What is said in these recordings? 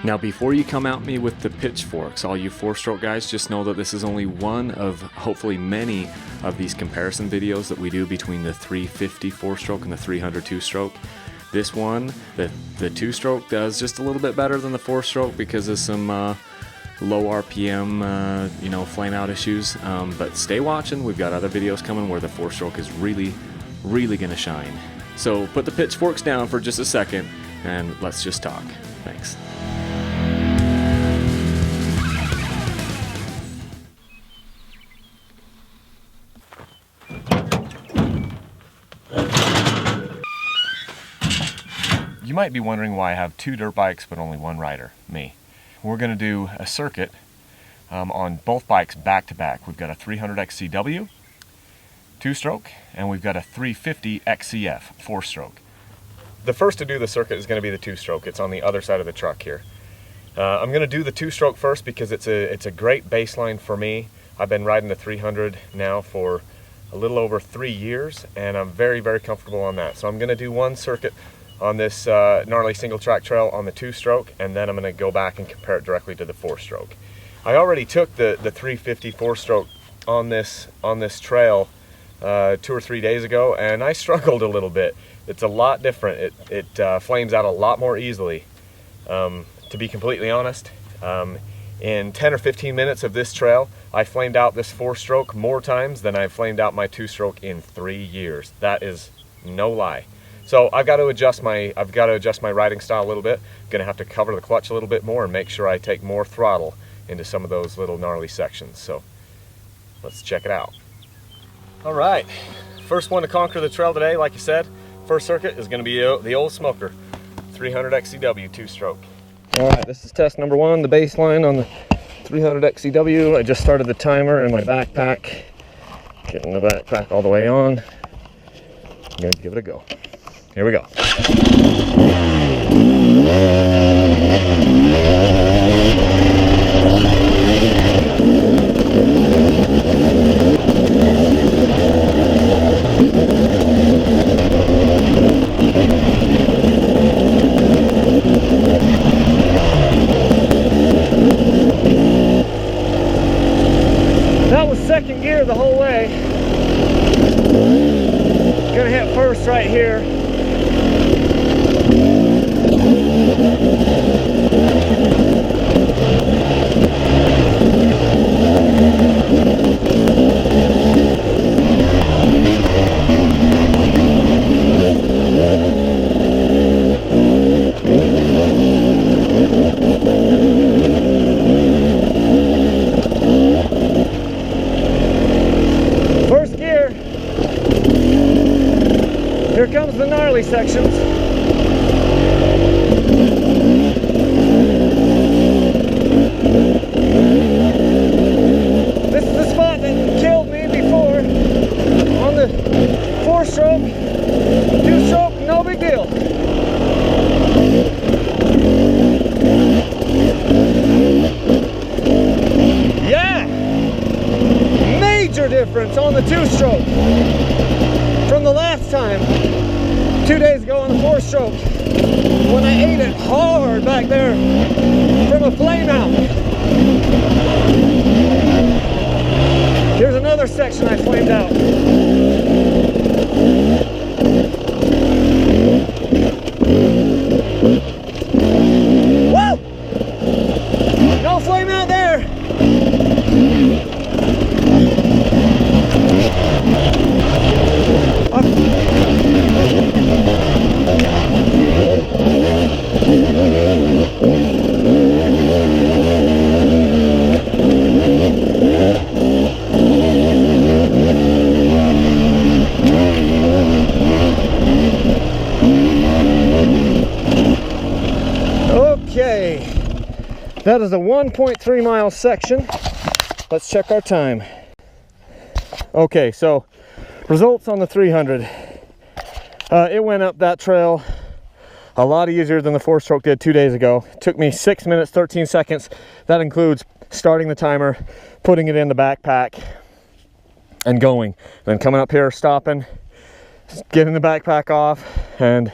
Now before you come at me with the pitchforks, all you 4-stroke guys, just know that this is only one of hopefully many of these comparison videos that we do between the 350 4-stroke and the 300 2-stroke. This one, the 2-stroke does just a little bit better than the 4-stroke because of some low RPM, you know, flame out issues. But stay watching, we've got other videos coming where the 4-stroke is really gonna shine. So put the pitchforks down for just a second and let's just talk. Thanks. You might be wondering why I have 2 dirt bikes but only 1 rider, me. We're going to do a circuit on both bikes back to back. We've got a 300 XCW 2-stroke and we've got a 350 XCF 4-stroke. The first to do the circuit is going to be the 2-stroke. It's on the other side of the truck here. I'm going to do the 2-stroke first because it's a great baseline for me. I've been riding the 300 now for a little over 3 years and I'm very comfortable on that. So I'm going to do one circuit on this gnarly single track trail on the 2-stroke, and then I'm going to go back and compare it directly to the 4-stroke. I already took the 350 4-stroke on this trail 2 or 3 days ago, and I struggled a little bit. It's a lot different. It flames out a lot more easily. To be completely honest, in 10 or 15 minutes of this trail, I flamed out this 4-stroke more times than I flamed out my 2-stroke in 3 years. That is no lie. So I've got to adjust my riding style a little bit. I'm gonna have to cover the clutch a little bit more and make sure I take more throttle into some of those little gnarly sections. So let's check it out. All right, first one to conquer the trail today, like you said, first circuit is gonna be the old smoker, 300 XCW 2-stroke. All right, this is test number 1, the baseline on the 300 XCW. I just started the timer in my backpack, getting the backpack all the way on. I'm gonna give it a go. Here we go. That was second gear the whole way. Gonna hit first right here. First gear. Here comes the gnarly sections. This is the spot that killed me before on the 4-stroke. 2-stroke, no big deal. Yeah! Major difference on the 2-stroke from the last time 2 days ago on the 4-stroke when I ate it hard back there from a flame out. Here's another section I flamed out. Whoa! No flame out there. Okay, that is a 1.3 mile section. Let's check our time. Okay, so results on the 300. It went up that trail a lot easier than the 4-stroke did 2 days ago. It took me 6 minutes 13 seconds. That includes starting the timer, putting it in the backpack and going, then coming up here, stopping, getting the backpack off and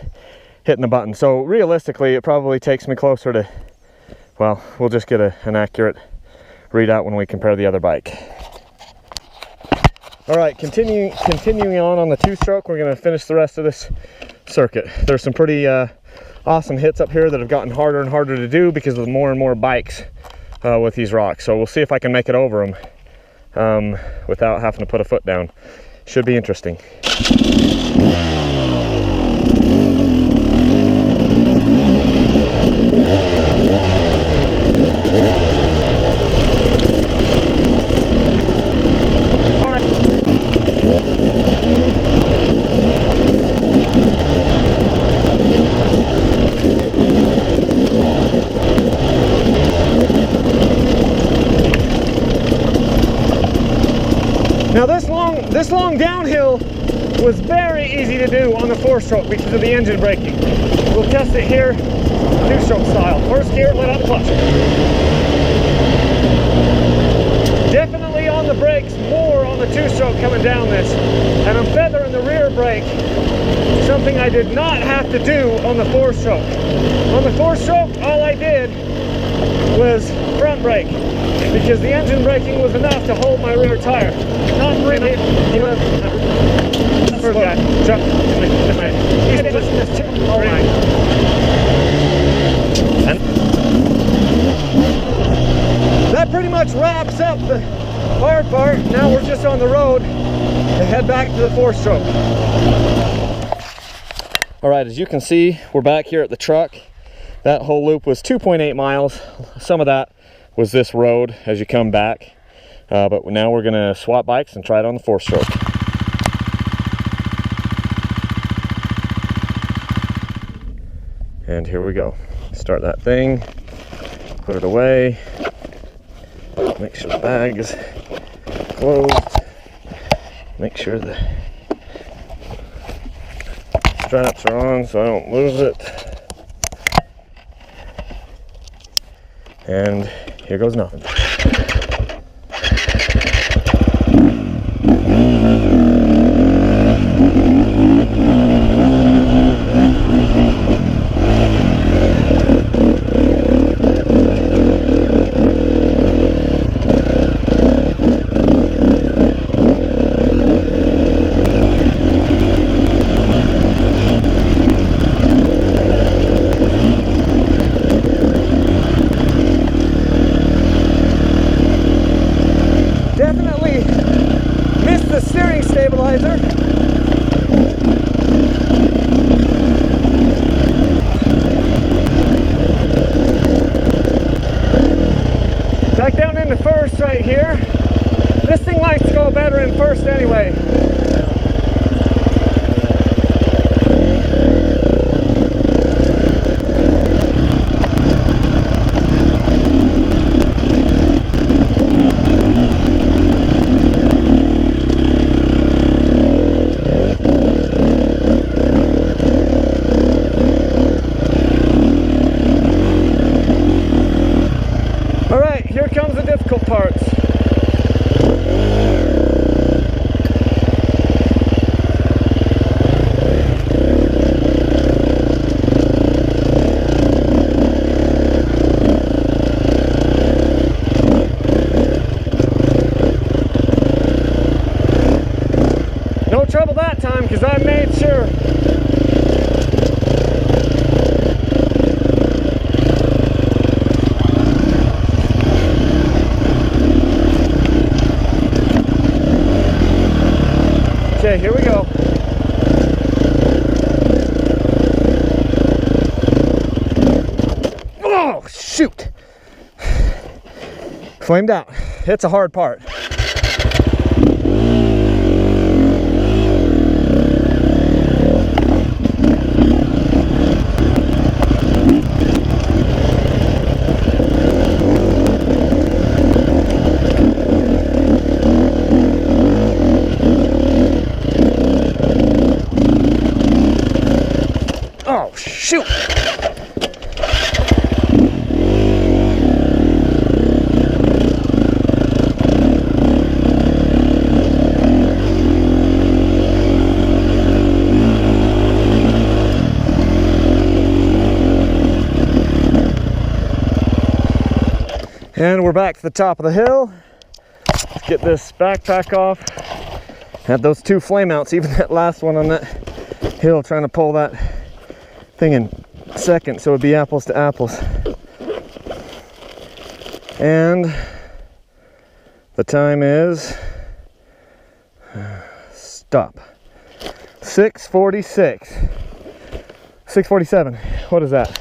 hitting the button. So realistically it probably takes me closer to well, we'll just get an accurate readout when we compare the other bike. All right, continuing on the two-stroke, we're going to finish the rest of this circuit. There's some pretty awesome hits up here that have gotten harder and harder to do because of more and more bikes with these rocks. So we'll see if I can make it over them without having to put a foot down. Should be interesting. Now this long downhill was very easy to do on the 4-stroke because of the engine braking. We'll test it here, 2-stroke style. First gear, let out the clutch. Definitely on the brakes more on the 2-stroke coming down this. And I'm feathering the rear brake, something I did not have to do on the 4-stroke. On the 4-stroke, all I did was front brake, because the engine braking was enough to hold my rear tire. Not really. That pretty much wraps up the hard part. Now we're just on the road to head back to the 4-stroke. All right, as you can see, we're back here at the truck. That whole loop was 2.8 miles. Some of that was this road as you come back. But now we're gonna swap bikes and try it on the 4-stroke. And here we go. Start that thing, put it away, make sure the bag is closed, make sure the straps are on so I don't lose it. And here goes nothing. Back down into first right here. This thing likes to go better in first anyway. Here comes the difficult parts. No trouble that time because I made sure. Okay, here we go. Oh, shoot. Flamed out. It's a hard part. Oh, shoot! And we're back to the top of the hill. Let's get this backpack off. Had those two flame outs, even that last one on that hill, trying to pull that thing in second so it'd be apples to apples. And the time is, stop, 6:46, 6:47. What is that?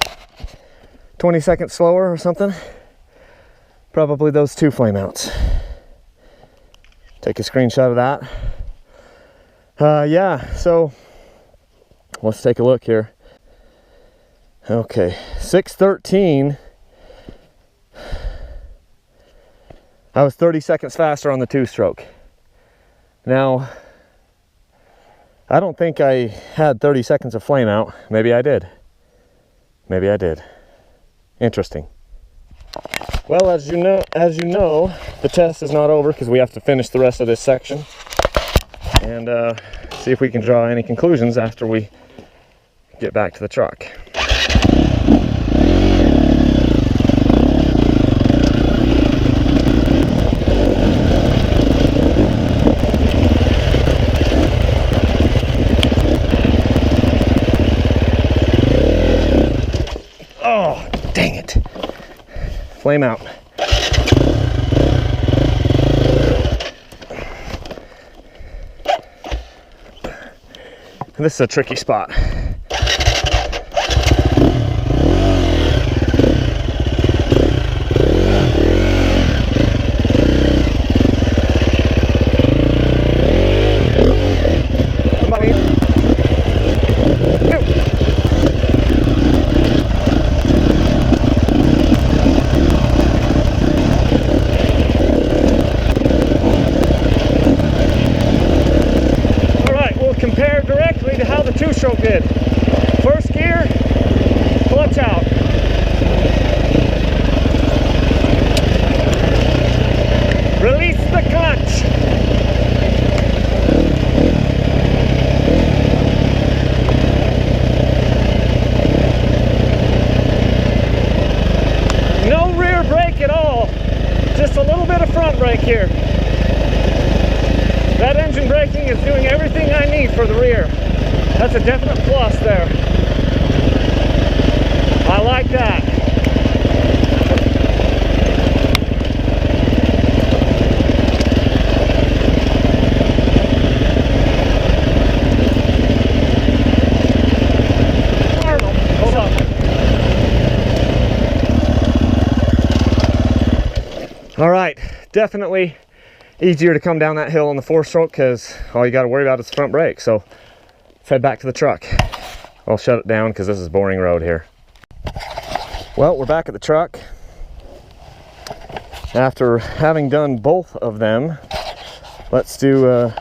20 seconds slower or something? Probably those two flame outs. Take a screenshot of that. Yeah, so let's take a look here. Okay, 6:13. I was 30 seconds faster on the two-stroke. Now, I don't think I had 30 seconds of flame out. Maybe I did. Maybe I did. Interesting. Well, as you know, the test is not over because we have to finish the rest of this section and see if we can draw any conclusions after we get back to the truck. Oh, dang it. Flame out. This is a tricky spot. Two-stroke did. First gear, clutch out. Release the clutch. No rear brake at all. Just a little bit of front brake here. That engine braking is doing everything I need for the rear. That's a definite plus there. I like that. Hold on. All right, definitely easier to come down that hill on the four-stroke because all you got to worry about is the front brake. So let's head back to the truck. I'll shut it down because this is boring road here. Well, we're back at the truck. After having done both of them, let's do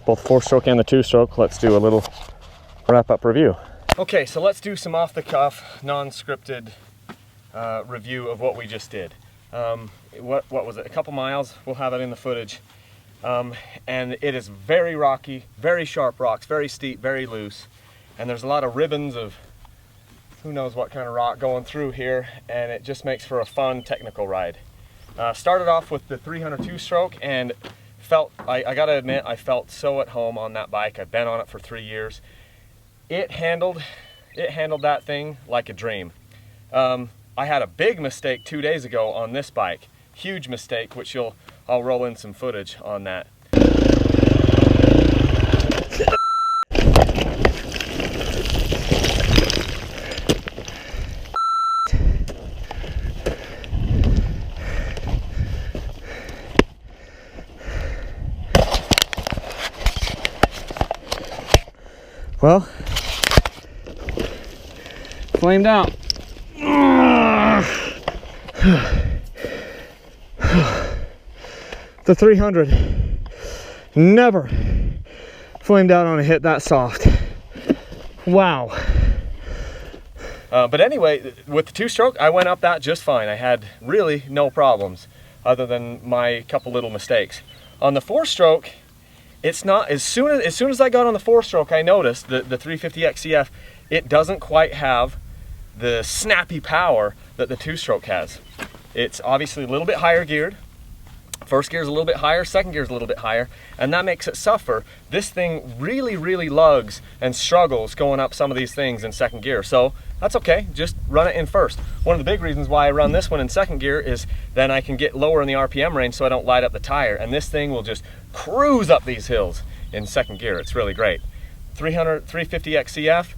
both four-stroke and the two-stroke. Let's do a little wrap-up review. Okay, so let's do some off-the-cuff, non-scripted review of what we just did. What was it? A couple miles. We'll have it in the footage. And it is very rocky, very sharp rocks, very steep, very loose, and there's a lot of ribbons of who knows what kind of rock going through here, and it just makes for a fun technical ride. Started off with the 302 stroke and I gotta admit, I felt so at home on that bike. I've been on it for 3 years. It handled that thing like a dream. I had a big mistake 2 days ago on this bike, huge mistake, which I'll roll in some footage on that. Well, flamed out. The 300 never flamed out on a hit that soft. Wow. But anyway, with the two-stroke, I went up that just fine. I had really no problems other than my couple little mistakes. On the four-stroke, it's not, as soon as I got on the four-stroke, I noticed that the 350 XCF, it doesn't quite have the snappy power that the two-stroke has. It's obviously a little bit higher geared. First gear is a little bit higher, second gear is a little bit higher, and that makes it suffer. This thing really, really lugs and struggles going up some of these things in second gear. So that's okay, just run it in first. One of the big reasons why I run this one in second gear is then I can get lower in the RPM range so I don't light up the tire, and this thing will just cruise up these hills in second gear. It's really great. 350 XCF,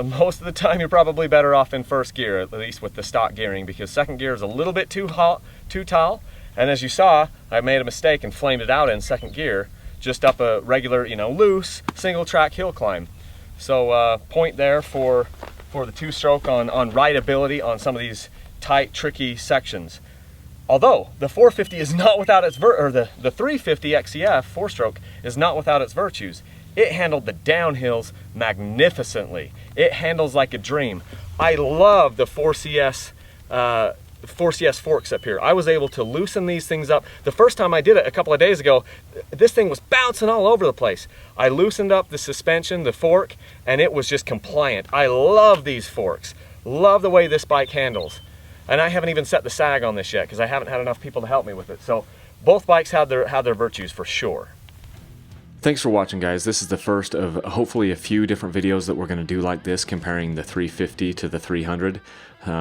most of the time you're probably better off in first gear, at least with the stock gearing, because second gear is a little bit too tall. And as you saw, I made a mistake and flamed it out in second gear, just up a regular, loose single track hill climb. So point there for the two-stroke on rideability on some of these tight, tricky sections. Although the 450 is not without its the 350 XCF four-stroke is not without its virtues. It handled the downhills magnificently. It handles like a dream. I love the 4CS forks up here. I was able to loosen these things up. The first time I did it a couple of days ago, this thing was bouncing all over the place. I loosened up the suspension, the fork, and it was just compliant. I love these forks. Love the way this bike handles. And I haven't even set the sag on this yet because I haven't had enough people to help me with it. So both bikes have their virtues for sure. Thanks for watching, guys. This is the first of hopefully a few different videos that we're going to do like this, comparing the 350 to the 300.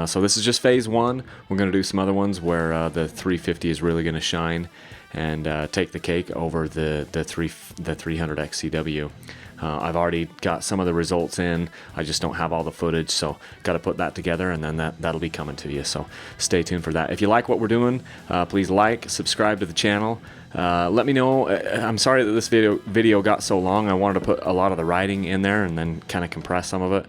So this is just phase one. We're going to do some other ones where the 350 is really going to shine and take the cake over the 300 XCW. I've already got some of the results in. I just don't have all the footage, so got to put that together, and then that'll be coming to you. So stay tuned for that. If you like what we're doing, please like, subscribe to the channel. Let me know. I'm sorry that this video got so long. I wanted to put a lot of the riding in there and then kind of compress some of it.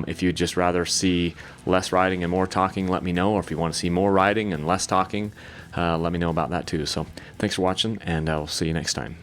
If you'd just rather see less riding and more talking, let me know. Or if you want to see more riding and less talking, let me know about that too. So thanks for watching, and I'll see you next time.